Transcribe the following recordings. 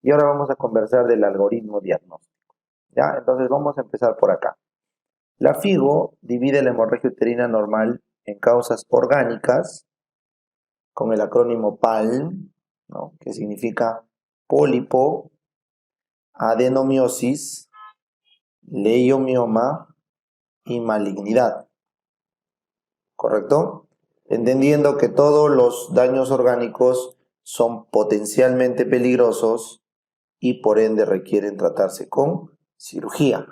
Y ahora vamos a conversar del algoritmo diagnóstico. ¿Ya? Entonces vamos a empezar por acá. La FIGO divide la hemorragia uterina normal en causas orgánicas, con el acrónimo PALM, ¿no? Que significa pólipo, adenomiosis, leiomioma y malignidad. ¿Correcto? Entendiendo que todos los daños orgánicos son potencialmente peligrosos y por ende requieren tratarse con cirugía.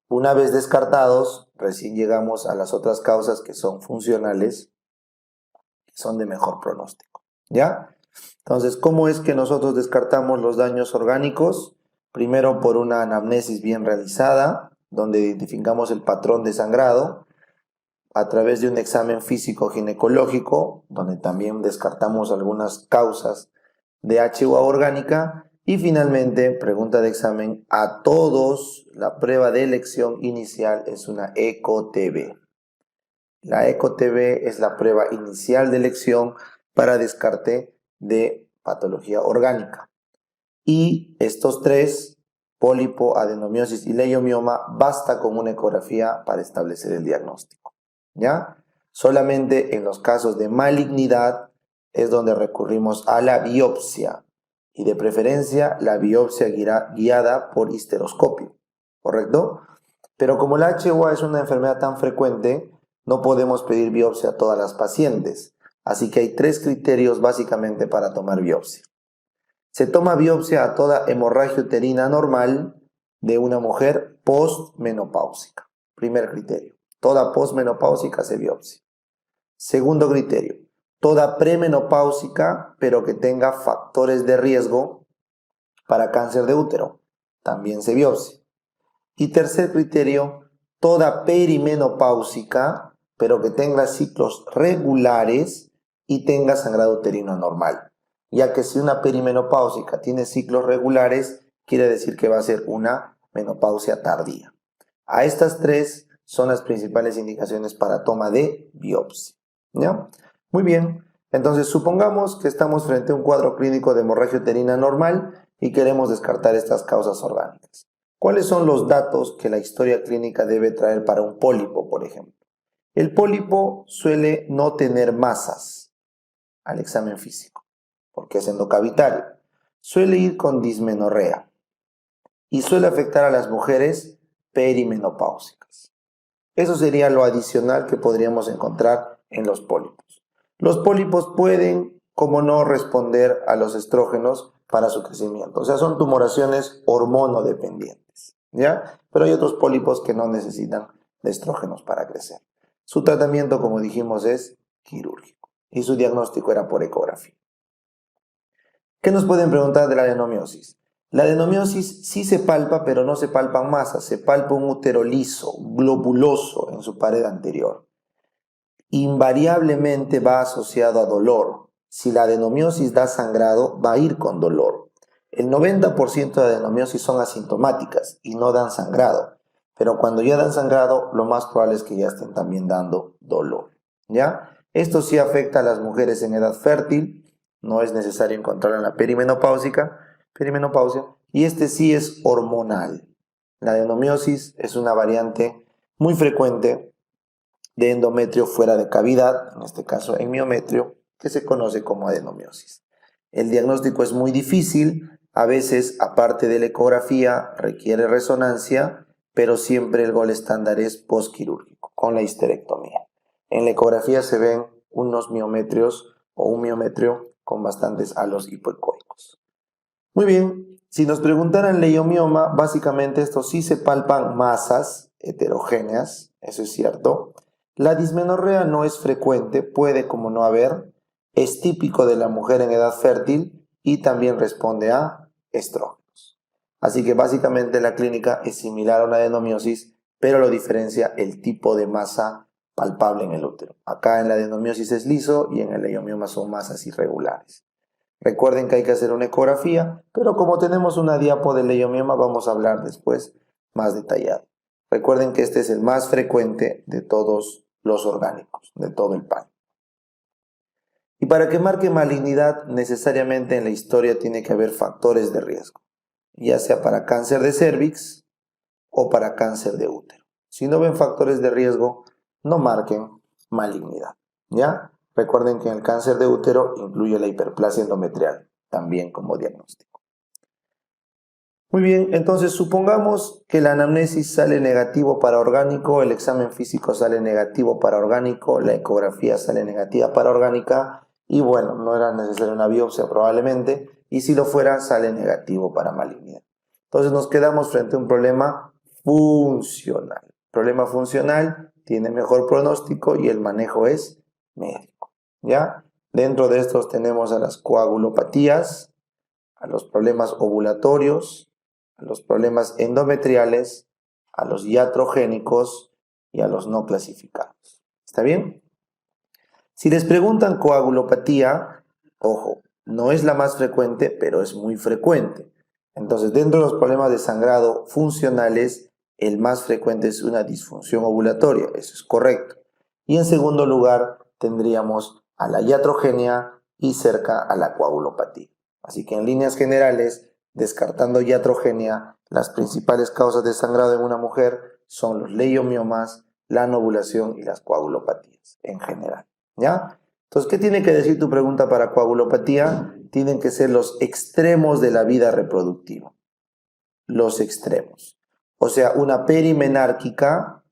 Una vez descartados, recién llegamos a las otras causas que son funcionales, que son de mejor pronóstico. ¿Ya? Entonces, ¿cómo es que nosotros descartamos los daños orgánicos? Primero por una anamnesis bien realizada, donde identificamos el patrón de sangrado, a través de un examen físico ginecológico, donde también descartamos algunas causas de HUA orgánica, y finalmente, pregunta de examen, a todos la prueba de elección inicial es una ECO-TB. La ECO-TB es la prueba inicial de elección para descarte de patología orgánica. Y estos tres, pólipo, adenomiosis y leiomioma, basta con una ecografía para establecer el diagnóstico. ¿Ya? Solamente en los casos de malignidad es donde recurrimos a la biopsia y de preferencia la biopsia guiada por histeroscopio, ¿correcto? Pero como la HUA es una enfermedad tan frecuente, no podemos pedir biopsia a todas las pacientes, así que hay tres criterios básicamente para tomar biopsia. Se toma biopsia a toda hemorragia uterina normal de una mujer postmenopáusica. Primer criterio. Toda postmenopáusica se biopsia. Segundo criterio. Toda premenopáusica, pero que tenga factores de riesgo para cáncer de útero. También se biopsia. Y tercer criterio. Toda perimenopáusica, pero que tenga ciclos regulares y tenga sangrado uterino anormal. Ya que si una perimenopáusica tiene ciclos regulares, quiere decir que va a ser una menopausia tardía. A estas tres son las principales indicaciones para toma de biopsia. ¿Ya? Muy bien, entonces supongamos que estamos frente a un cuadro clínico de hemorragia uterina normal y queremos descartar estas causas orgánicas. ¿Cuáles son los datos que la historia clínica debe traer para un pólipo, por ejemplo? El pólipo suele no tener masas al examen físico, porque es endocavitario. Suele ir con dismenorrea y suele afectar a las mujeres perimenopáusicas. Eso sería lo adicional que podríamos encontrar en los pólipos. Los pólipos pueden, como no, responder a los estrógenos para su crecimiento. O sea, son tumoraciones hormonodependientes, ¿ya? Pero hay otros pólipos que no necesitan de estrógenos para crecer. Su tratamiento, como dijimos, es quirúrgico y su diagnóstico era por ecografía. ¿Qué nos pueden preguntar de la adenomiosis? La adenomiosis sí se palpa, pero no se palpan masas, se palpa un útero liso, globuloso en su pared anterior. Invariablemente va asociado a dolor. Si la adenomiosis da sangrado, va a ir con dolor. El 90% de adenomiosis son asintomáticas y no dan sangrado, pero cuando ya dan sangrado, lo más probable es que ya estén también dando dolor. ¿Ya? Esto sí afecta a las mujeres en edad fértil, no es necesario encontrarlo en la perimenopausia, y este sí es hormonal. La adenomiosis es una variante muy frecuente de endometrio fuera de cavidad, en este caso en miometrio, que se conoce como adenomiosis. El diagnóstico es muy difícil, a veces aparte de la ecografía requiere resonancia, pero siempre el gol estándar es postquirúrgico, con la histerectomía. En la ecografía se ven unos miometrios o un miometrio con bastantes halos hipoecoicos. Muy bien, si nos preguntaran leiomioma, básicamente estos sí se palpan masas heterogéneas, eso es cierto. La dismenorrea no es frecuente, puede como no haber, es típico de la mujer en edad fértil y también responde a estrógenos. Así que básicamente la clínica es similar a una adenomiosis, pero lo diferencia el tipo de masa palpable en el útero. Acá en la adenomiosis es liso y en el leiomioma son masas irregulares. Recuerden que hay que hacer una ecografía, pero como tenemos una diapo de leiomioma vamos a hablar después más detallado. Recuerden que este es el más frecuente de todos los orgánicos, de todo el pan. Y para que marque malignidad, necesariamente en la historia tiene que haber factores de riesgo, ya sea para cáncer de cervix o para cáncer de útero. Si no ven factores de riesgo, no marquen malignidad, ¿ya? Recuerden que en el cáncer de útero incluye la hiperplasia endometrial, también como diagnóstico. Muy bien, entonces supongamos que la anamnesis sale negativo para orgánico, el examen físico sale negativo para orgánico, la ecografía sale negativa para orgánica y bueno, no era necesaria una biopsia probablemente, y si lo fuera sale negativo para malignidad. Entonces nos quedamos frente a un problema funcional. Problema funcional tiene mejor pronóstico y el manejo es médico, ¿ya? Dentro de estos tenemos a las coagulopatías, a los problemas ovulatorios, a los problemas endometriales, a los iatrogénicos y a los no clasificados. ¿Está bien? Si les preguntan coagulopatía, ojo, no es la más frecuente, pero es muy frecuente. Entonces, dentro de los problemas de sangrado funcionales, el más frecuente es una disfunción ovulatoria, eso es correcto. Y en segundo lugar, tendríamos a la iatrogenia y cerca a la coagulopatía. Así que en líneas generales, descartando iatrogenia, las principales causas de sangrado en una mujer son los leiomiomas, la anovulación y las coagulopatías en general, ¿ya? Entonces, ¿qué tiene que decir tu pregunta para coagulopatía? Tienen que ser los extremos de la vida reproductiva. Los extremos. O sea, una perimenárquica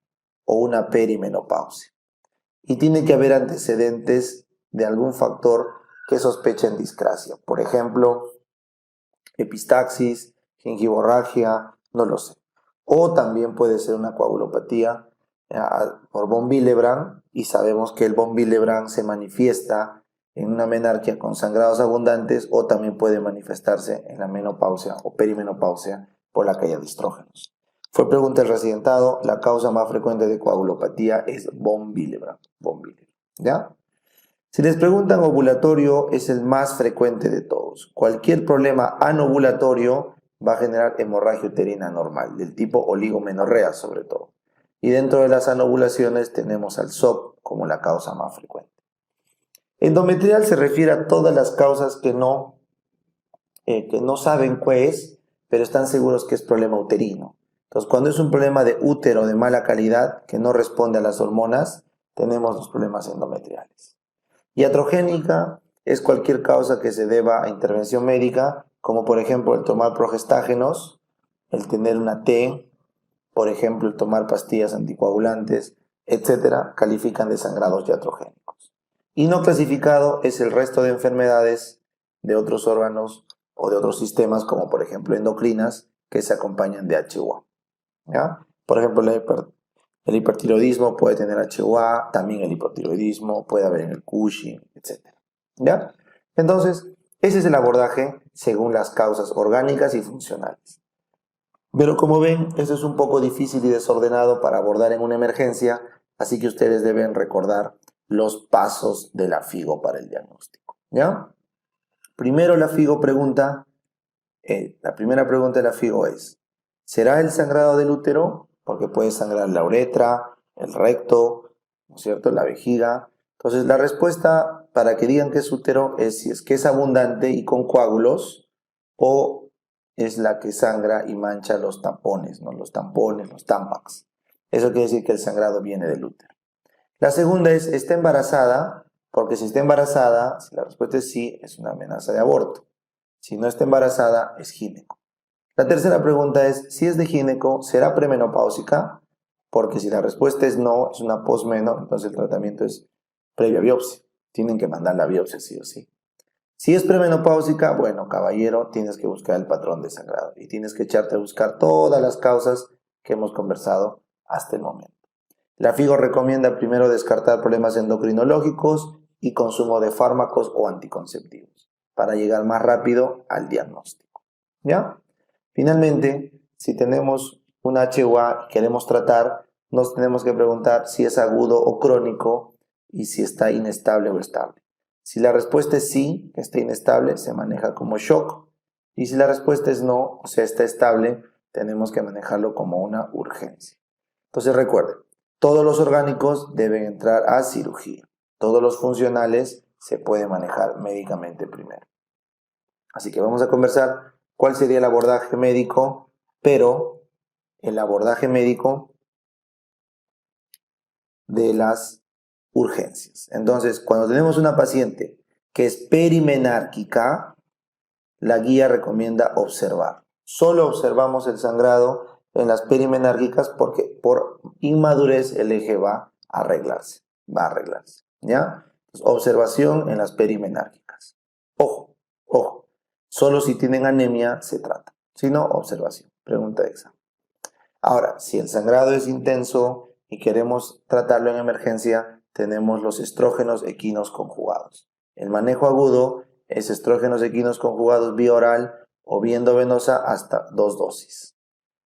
o una perimenopausia. Y tiene que haber antecedentes de algún factor que sospechen discrasia. Por ejemplo, epistaxis, gingivorragia, no lo sé. O también puede ser una coagulopatía por von Willebrand, y sabemos que el von Willebrand se manifiesta en una menarquia con sangrados abundantes o también puede manifestarse en la menopausia o perimenopausia por la caída de estrógenos. Fue pregunta del residentado, la causa más frecuente de coagulopatía es von Willebrand. ¿Ya? Si les preguntan ovulatorio, es el más frecuente de todos. Cualquier problema anovulatorio va a generar hemorragia uterina normal, del tipo oligomenorrea sobre todo. Y dentro de las anovulaciones tenemos al SOP como la causa más frecuente. Endometrial se refiere a todas las causas que no saben qué es, pero están seguros que es problema uterino. Entonces, cuando es un problema de útero de mala calidad que no responde a las hormonas, tenemos los problemas endometriales. Iatrogénica es cualquier causa que se deba a intervención médica, como por ejemplo el tomar progestágenos, el tener una T, por ejemplo el tomar pastillas anticoagulantes, etcétera, califican de sangrados iatrogénicos. Y no clasificado es el resto de enfermedades de otros órganos o de otros sistemas, como por ejemplo endocrinas, que se acompañan de HUA. ¿Ya? Por ejemplo, el hipertiroidismo puede tener HUA, también el hipotiroidismo, puede haber en el Cushing, etc. ¿Ya? Entonces, ese es el abordaje según las causas orgánicas y funcionales. Pero como ven, esto es un poco difícil y desordenado para abordar en una emergencia, así que ustedes deben recordar los pasos de la FIGO para el diagnóstico. ¿Ya? Primero la FIGO pregunta, la primera pregunta de la FIGO es, ¿será el sangrado del útero? Porque puede sangrar la uretra, el recto, ¿no es cierto?, la vejiga. Entonces la respuesta para que digan que es útero es si es que es abundante y con coágulos o es la que sangra y mancha los tampones, ¿no? Los tampones, los tampax. Eso quiere decir que el sangrado viene del útero. La segunda es, ¿está embarazada? Porque si está embarazada, si la respuesta es sí, es una amenaza de aborto. Si no está embarazada, es gineco. La tercera pregunta es, si es de gineco, ¿será premenopáusica? Porque si la respuesta es no, es una posmeno, entonces el tratamiento es previa biopsia. Tienen que mandar la biopsia sí o sí. Si es premenopáusica, bueno, caballero, tienes que buscar el patrón de sangrado y tienes que echarte a buscar todas las causas que hemos conversado hasta el momento. La FIGO recomienda primero descartar problemas endocrinológicos y consumo de fármacos o anticonceptivos para llegar más rápido al diagnóstico. ¿Ya? Finalmente, si tenemos un HUA y queremos tratar, nos tenemos que preguntar si es agudo o crónico y si está inestable o estable. Si la respuesta es sí, que está inestable, se maneja como shock. Y si la respuesta es no, o sea, está estable, tenemos que manejarlo como una urgencia. Entonces recuerden, todos los orgánicos deben entrar a cirugía. Todos los funcionales se puede manejar médicamente primero. Así que vamos a conversar cuál sería el abordaje médico, pero el abordaje médico de las urgencias. Entonces, cuando tenemos una paciente que es perimenárquica, la guía recomienda observar. Solo observamos el sangrado en las perimenárquicas porque por inmadurez el eje va a arreglarse. ¿Ya? Entonces, observación en las perimenárquicas. Ojo. Solo si tienen anemia se trata. Si no, observación. Pregunta de examen. Ahora, si el sangrado es intenso y queremos tratarlo en emergencia, tenemos los estrógenos equinos conjugados. El manejo agudo es estrógenos equinos conjugados vía oral o vía endovenosa hasta 2 dosis.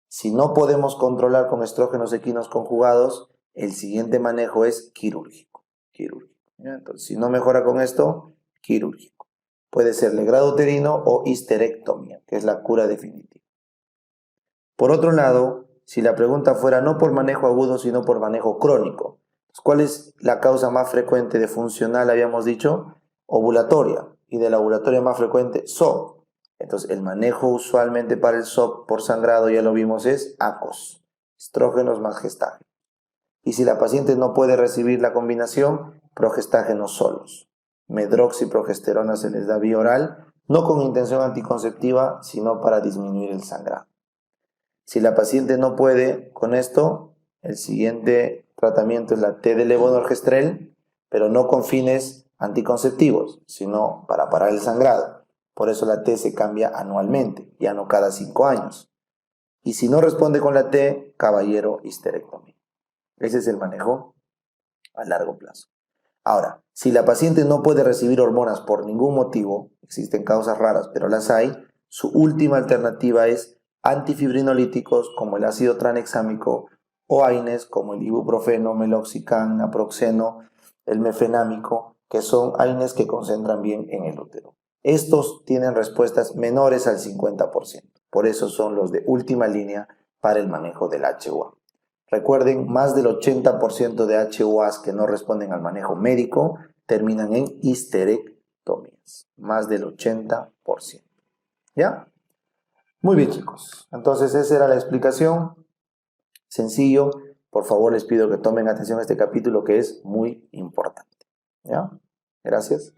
Si no podemos controlar con estrógenos equinos conjugados, el siguiente manejo es quirúrgico. Entonces, si no mejora con esto, quirúrgico. Puede ser legrado uterino o histerectomía, que es la cura definitiva. Por otro lado, si la pregunta fuera no por manejo agudo, sino por manejo crónico, ¿cuál es la causa más frecuente de funcional, habíamos dicho? Ovulatoria. Y de la ovulatoria más frecuente, SOP. Entonces, el manejo usualmente para el SOP por sangrado, ya lo vimos, es ACOS, estrógenos más gestágenos. Y si la paciente no puede recibir la combinación, progestágenos solos. Medroxiprogesterona se les da vía oral, no con intención anticonceptiva, sino para disminuir el sangrado. Si la paciente no puede con esto, el siguiente tratamiento es la T de levonorgestrel, pero no con fines anticonceptivos, sino para parar el sangrado. Por eso la T se cambia anualmente, ya no cada 5 años. Y si no responde con la T, caballero, histerectomía. Ese es el manejo a largo plazo. Ahora, si la paciente no puede recibir hormonas por ningún motivo, existen causas raras, pero las hay, su última alternativa es antifibrinolíticos como el ácido tranexámico o AINES como el ibuprofeno, meloxicam, naproxeno, el mefenámico, que son AINES que concentran bien en el útero. Estos tienen respuestas menores al 50%, por eso son los de última línea para el manejo del HUA. Recuerden, más del 80% de HUAs que no responden al manejo médico terminan en histerectomías. Más del 80%. ¿Ya? Muy bien, chicos. Entonces, esa era la explicación. Sencillo. Por favor, les pido que tomen atención a este capítulo que es muy importante. ¿Ya? Gracias.